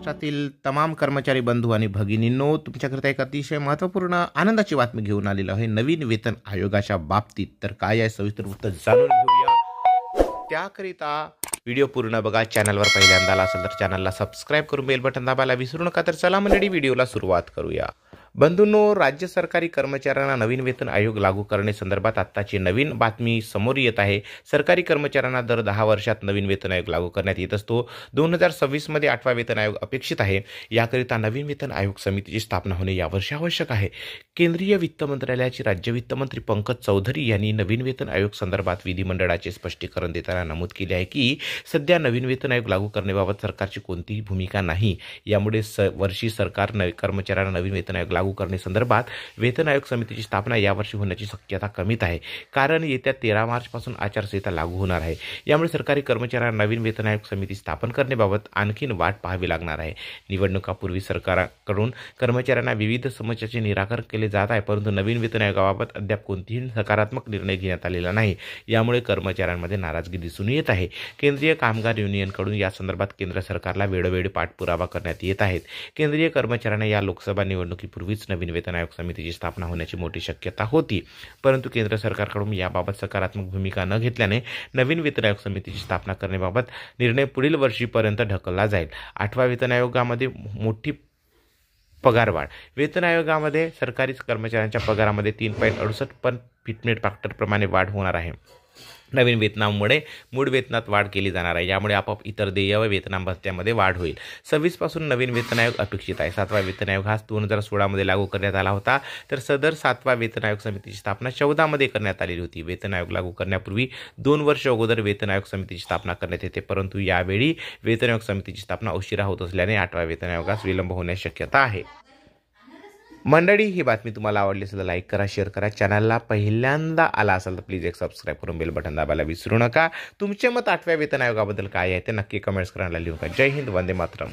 महाराष्ट्रातील तमाम कर्मचारी बंधू आणि भगिनींनो, तुमच्याकरिता एक अतिशय महत्त्वपूर्ण आनंदाची बातमी घेऊन आलेलो आहे नवीन वेतन आयोगाच्या बाबतीत. तर काय आहे सविस्तर वृत्त जाणून घेऊया. त्याकरिता व्हिडिओ पूर्ण बघा. चॅनलवर पहिल्यांदा आला असेल तर चॅनलला सबस्क्राईब करून बेल बटन दाबायला विसरू नका. तर चला मंडळी, व्हिडिओला सुरुवात करूया. बंधूंनो, राज्य सरकारी कर्मचाऱ्यांना नवीन वेतन आयोग लागू करण्यासंदर्भात आत्ताची नवीन बातमी समोर येत आहे. सरकारी कर्मचाऱ्यांना दर 10 वर्षात नवीन वेतन आयोग लागू करण्यात येत असतो. 2026 मध्ये 8वा वेतन आयोग अपेक्षित आहे. याकरिता नवीन वेतन आयोग समितीची स्थापना होणे यावर्षी आवश्यक आहे. केंद्रीय वित्त मंत्रालयाचे राज्य वित्तमंत्री पंकज चौधरी यांनी नवीन वेतन आयोग संदर्भात विधिमंडळाचे स्पष्टीकरण देताना नमूद केले आहे की सध्या नवीन वेतन आयोग लागू करण्याबाबत सरकारची कोणतीही भूमिका नाही. यामुळे वर्षी सरकार कर्मचाऱ्यांना नवीन वेतन आयोग लागू करण्यासंदर्भात वेतन आयोग समितीची स्थापना यावर्षी होण्याची शक्यता कमीत आहे. कारण येत्या 13 मार्चपासून आचारसंहिता लागू होणार आहे. यामुळे सरकारी कर्मचाऱ्यांना नवीन वेतन आयोग समिती स्थापन करण्याबाबत आणखीन वाट पाहावी लागणार आहे. निवडणुकापूर्वी सरकारकडून कर्मचाऱ्यांना विविध समस्यांचे निराकरण केले जात आहे, परंतु नवीन वेतन आयोगाबाबत अद्याप कोणतीही सकारात्मक निर्णय घेण्यात आलेला नाही. यामुळे कर्मचाऱ्यांमध्ये नाराजगी दिसून येत आहे. केंद्रीय कामगार युनियनकडून या संदर्भात केंद्र सरकारला वेळोवेळी पाठपुरावा करण्यात येत आहे. केंद्रीय कर्मचाऱ्यांना या लोकसभा निवडणुकीपूर्वीच नवीन वेतन आयोग समितीची स्थापना होण्याची मोठी शक्यता होती, परंतु केंद्र सरकारकडून याबाबत सकारात्मक भूमिका न घेतल्याने नवीन वेतन आयोग समितीची स्थापना करण्याबाबत निर्णय पुढील वर्षीपर्यंत ढकलला जाईल. 8व्या वेतन आयोगामध्ये मोठी पगारवाढ. वेतन आयोगामध्ये सरकारी कर्मचाऱ्यांच्या पगारामध्ये 3.68 फिटमेट फॅक्टरप्रमाणे वाढ होणार आहे. नवीन वेतनामुळे मूळ वेतनात वाढ केली जाणार आहे. यामुळे आपोआप इतर देय व वेतन भत्त्यामध्ये वाढ होईल. 26 पासून नवीन वेतन आयोग अपेक्षित आहे. 7वा वेतन आयोग हा 2016 मध्ये लागू करण्यात आला होता, तर सदर 7वा वेतन आयोग समितीची स्थापना 14 मध्ये करण्यात आलेली होती. वेतन आयोग लागू करण्यापूर्वी 2 वर्ष अगोदर वेतन आयोग समितीची स्थापना करण्यात येते, परंतु यावेळी वेतन आयोग समितीची स्थापना उशिरा होत असल्याने 8व्या वेतन आयोगास विलंब होण्याची शक्यता आहे. मंडळी, ही बातमी तुम्हाला आवडली असेल तर लाईक करा, शेअर करा. चॅनलला पहिल्यांदा आला असेल तर प्लीज एक सबस्क्राईब करून बेल बटन दाबायला विसरू नका. तुमचे मत 8व्या वेतन आयोगाबद्दल काय आहे ते नक्की कमेंट्स करायला लिहू नका. जय हिंद, वंदे मातरम.